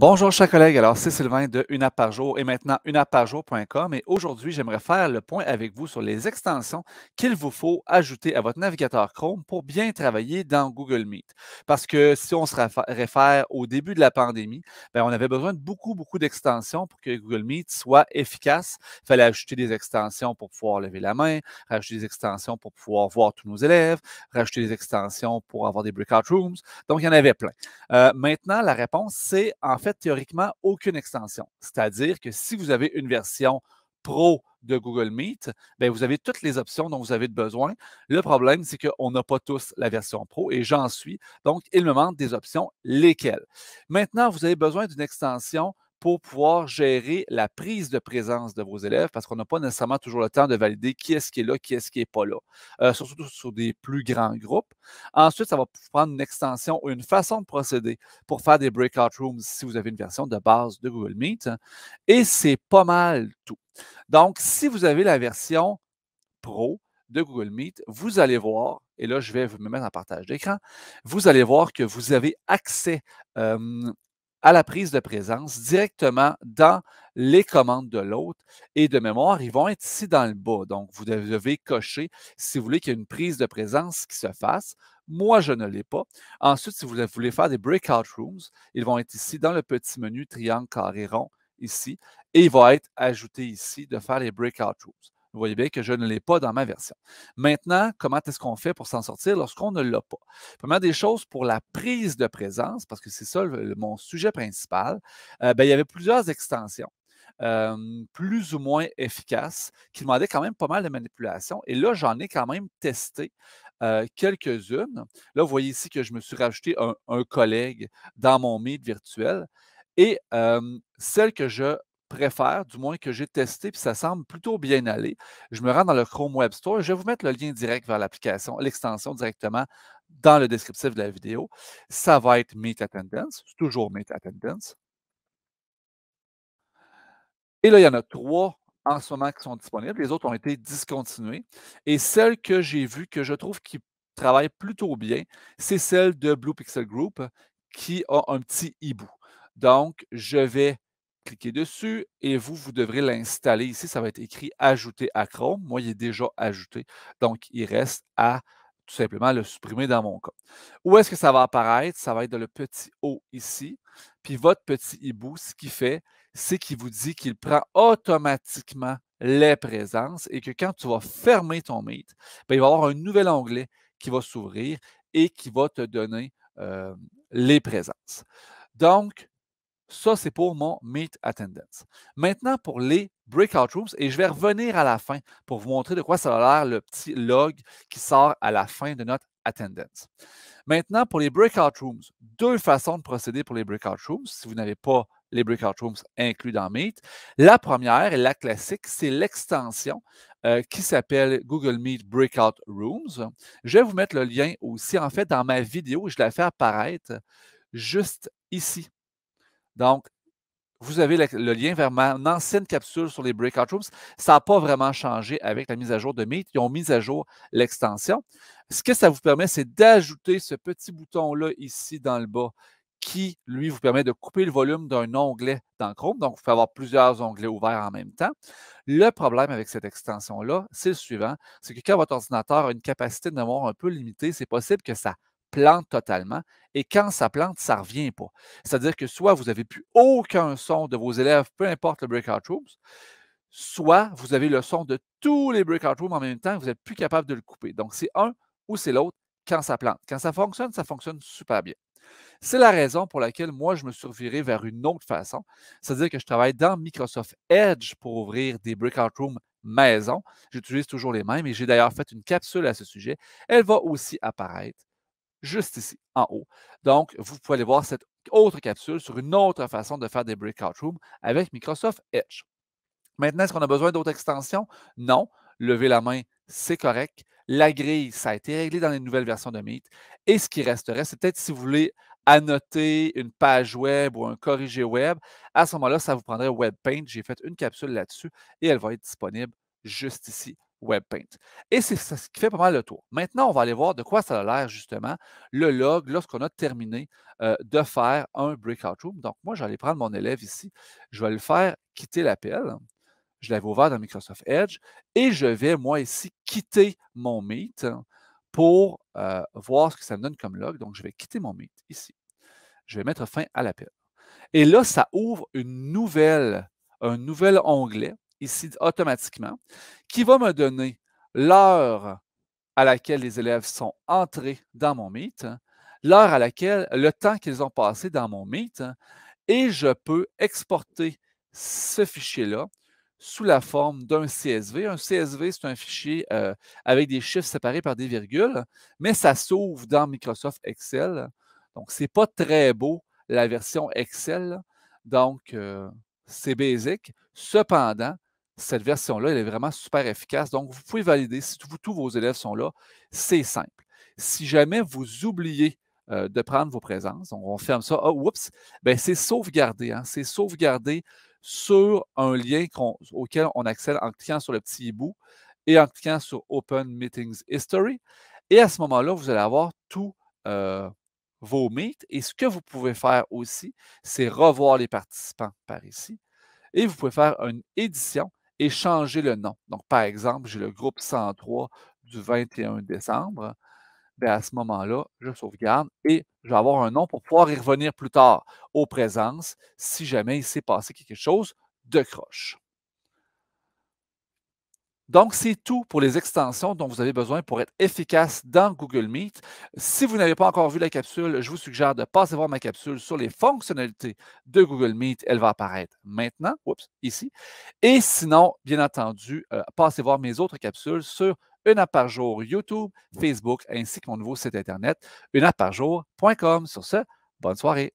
Bonjour chers collègues, alors c'est Sylvain de Une app par jour et maintenant uneappparjour.com et aujourd'hui j'aimerais faire le point avec vous sur les extensions qu'il vous faut ajouter à votre navigateur Chrome pour bien travailler dans Google Meet. Parce que si on se réfère au début de la pandémie, on avait besoin de beaucoup d'extensions pour que Google Meet soit efficace. Il fallait ajouter des extensions pour pouvoir lever la main, rajouter des extensions pour pouvoir voir tous nos élèves, rajouter des extensions pour avoir des breakout rooms. Donc il y en avait plein. Maintenant, la réponse, c'est en fait théoriquement aucune extension. C'est-à-dire que si vous avez une version pro de Google Meet, vous avez toutes les options dont vous avez besoin. Le problème, c'est qu'on n'a pas tous la version pro et j'en suis. Donc, il me manque des options. Lesquelles? Maintenant, vous avez besoin d'une extension pour pouvoir gérer la prise de présence de vos élèves parce qu'on n'a pas nécessairement toujours le temps de valider qui est-ce qui est là, qui est-ce qui n'est pas là, surtout sur des plus grands groupes. Ensuite, ça va vous prendre une extension ou une façon de procéder pour faire des breakout rooms si vous avez une version de base de Google Meet. Et c'est pas mal tout. Donc, si vous avez la version Pro de Google Meet, vous allez voir, et là, je vais me mettre en partage d'écran, vous allez voir que vous avez accès à la prise de présence directement dans les commandes de l'autre. Et de mémoire, ils vont être ici dans le bas. Donc, vous devez cocher si vous voulez qu'il y ait une prise de présence qui se fasse. Moi, je ne l'ai pas. Ensuite, si vous voulez faire des breakout rooms, ils vont être ici dans le petit menu triangle carré rond ici. Et il va être ajouté ici de faire les breakout rooms. Vous voyez bien que je ne l'ai pas dans ma version. Maintenant, comment est-ce qu'on fait pour s'en sortir lorsqu'on ne l'a pas? Première des choses, pour la prise de présence, parce que c'est ça mon sujet principal, il y avait plusieurs extensions. Plus ou moins efficaces, qui demandaient quand même pas mal de manipulation. Et là, j'en ai quand même testé quelques-unes. Là, vous voyez ici que je me suis rajouté un collègue dans mon Meet virtuel. Et celle que je préfère, du moins que j'ai testé, puis ça semble plutôt bien aller. Je me rends dans le Chrome Web Store. Je vais vous mettre le lien direct vers l'application, l'extension directement dans le descriptif de la vidéo. Ça va être Meet Attendance. C'est toujours Meet Attendance. Et là, il y en a 3 en ce moment qui sont disponibles. Les autres ont été discontinués. Et celle que j'ai vue, que je trouve qui travaille plutôt bien, c'est celle de Blue Pixel Group qui a un petit hibou. Donc, je vais cliquer dessus et vous devrez l'installer ici. Ça va être écrit Ajouter à Chrome. Moi, il est déjà ajouté. Donc, il reste à tout simplement le supprimer dans mon cas. Où est-ce que ça va apparaître? Ça va être dans le petit O ici. Puis votre petit hibou, ce qu'il fait, c'est qu'il vous dit qu'il prend automatiquement les présences et que quand tu vas fermer ton Meet, il va y avoir un nouvel onglet qui va s'ouvrir et qui va te donner les présences. Donc, ça, c'est pour mon Meet Attendance. Maintenant, pour les Breakout Rooms, et je vais revenir à la fin pour vous montrer de quoi ça a l'air le petit log qui sort à la fin de notre Attendance. Maintenant, pour les Breakout Rooms, 2 façons de procéder pour les Breakout Rooms, si vous n'avez pas les Breakout Rooms inclus dans Meet. La première, et la classique, c'est l'extension qui s'appelle Google Meet Breakout Rooms. Je vais vous mettre le lien aussi, en fait, dans ma vidéo. Je la fais apparaître juste ici. Donc, vous avez le lien vers mon ancienne capsule sur les Breakout Rooms. Ça n'a pas vraiment changé avec la mise à jour de Meet. Ils ont mis à jour l'extension. Ce que ça vous permet, c'est d'ajouter ce petit bouton-là ici dans le bas qui, lui, vous permet de couper le volume d'un onglet dans Chrome. Donc, vous pouvez avoir plusieurs onglets ouverts en même temps. Le problème avec cette extension-là, c'est le suivant, c'est que quand votre ordinateur a une capacité de mémoire un peu limitée, c'est possible que ça plante totalement. Et quand ça plante, ça ne revient pas. C'est-à-dire que soit vous n'avez plus aucun son de vos élèves, peu importe le breakout rooms, soit vous avez le son de tous les breakout rooms en même temps, vous n'êtes plus capable de le couper. Donc, c'est un ou c'est l'autre quand ça plante. Quand ça fonctionne super bien. C'est la raison pour laquelle moi, je me suis reviré vers une autre façon. C'est-à-dire que je travaille dans Microsoft Edge pour ouvrir des breakout rooms maison. J'utilise toujours les mêmes et j'ai d'ailleurs fait une capsule à ce sujet. Elle va aussi apparaître juste ici, en haut. Donc, vous pouvez aller voir cette autre capsule sur une autre façon de faire des breakout rooms avec Microsoft Edge. Maintenant, est-ce qu'on a besoin d'autres extensions? Non. Lever la main, c'est correct. La grille, ça a été réglé dans les nouvelles versions de Meet. Et ce qui resterait, c'est peut-être si vous voulez annoter une page web ou un corrigé web, à ce moment-là, ça vous prendrait WebPaint. J'ai fait une capsule là-dessus et elle va être disponible juste ici WebPaint. Et c'est ce qui fait pas mal le tour. Maintenant, on va aller voir de quoi ça a l'air justement, le log, lorsqu'on a terminé de faire un breakout room. Donc, moi, je vais aller prendre mon élève ici. Je vais le faire quitter l'appel. Je l'avais ouvert dans Microsoft Edge et je vais, moi, ici, quitter mon Meet pour voir ce que ça me donne comme log. Donc, je vais quitter mon Meet ici. Je vais mettre fin à l'appel. Et là, ça ouvre un nouvel onglet, ici, automatiquement, qui va me donner l'heure à laquelle les élèves sont entrés dans mon Meet, l'heure à laquelle, le temps qu'ils ont passé dans mon Meet, et je peux exporter ce fichier-là sous la forme d'un CSV. Un CSV, c'est un fichier avec des chiffres séparés par des virgules, mais ça s'ouvre dans Microsoft Excel. Donc, ce n'est pas très beau, la version Excel. Donc, c'est basique. Cependant, cette version-là, elle est vraiment super efficace. Donc, vous pouvez valider si tous vos élèves sont là. C'est simple. Si jamais vous oubliez de prendre vos présences, on ferme ça. Ah, oups! Bien, c'est sauvegardé. Hein? C'est sauvegardé sur un lien auquel on accède en cliquant sur le petit hibou et en cliquant sur Open Meetings History. Et à ce moment-là, vous allez avoir tous vos meets. Et ce que vous pouvez faire aussi, c'est revoir les participants par ici. Et vous pouvez faire une édition et changer le nom. Donc, par exemple, j'ai le groupe 103 du 21 décembre. Bien, à ce moment-là, je sauvegarde et je vais avoir un nom pour pouvoir y revenir plus tard aux présences si jamais il s'est passé quelque chose de croche. Donc, c'est tout pour les extensions dont vous avez besoin pour être efficace dans Google Meet. Si vous n'avez pas encore vu la capsule, je vous suggère de passer voir ma capsule sur les fonctionnalités de Google Meet. Elle va apparaître maintenant, oups, ici. Et sinon, bien entendu, passez voir mes autres capsules sur une app par jour YouTube, Facebook, ainsi que mon nouveau site Internet, uneappparjour.com. Sur ce, bonne soirée.